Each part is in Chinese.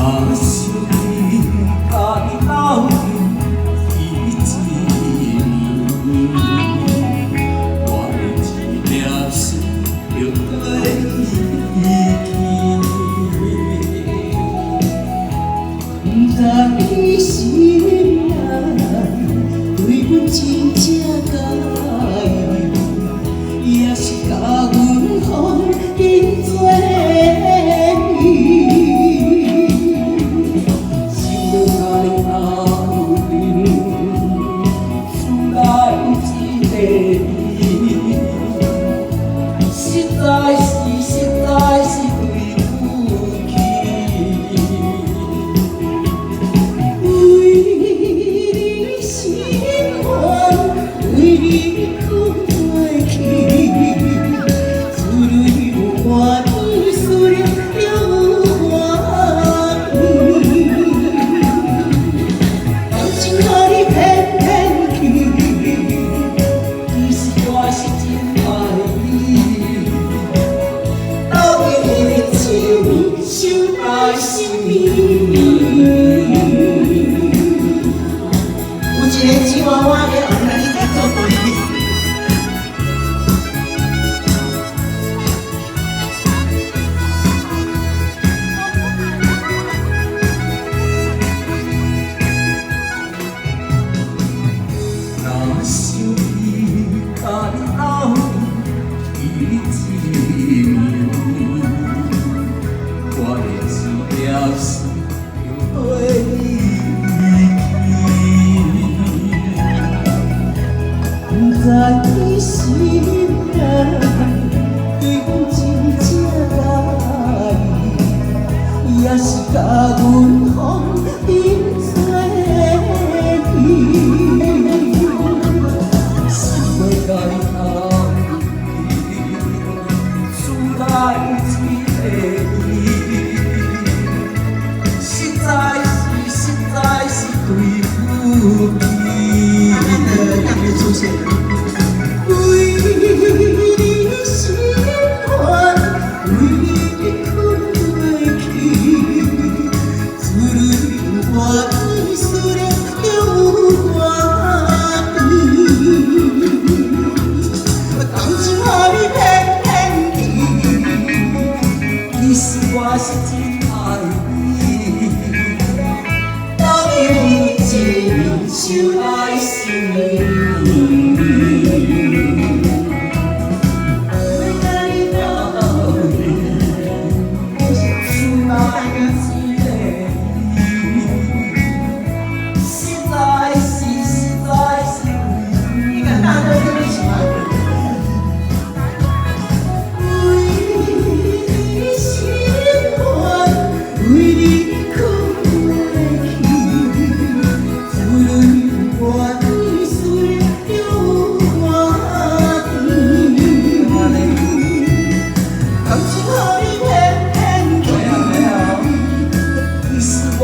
若想起家己老人伊一年，我的一粒心就跟伊去。不知你心内对阮真正介意，也是甲阮放紧做伊。有一个吉娃娃的后来一直做回忆。若想起家己老人伊一面，我的一粒心就对伊去。不知你心内对阮真正介意，也是甲阮放紧做伊。想要甲伊谈厝内一个伊，实在是对不起。出现。为你心愿，为你困袂去，自认我对思念有我意。感情互你骗去，其实我是真爱你，到底一生来心里。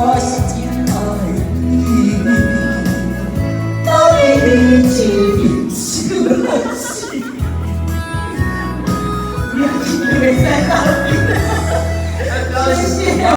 我是真爱你，到底一生来是，你还是袂使到底。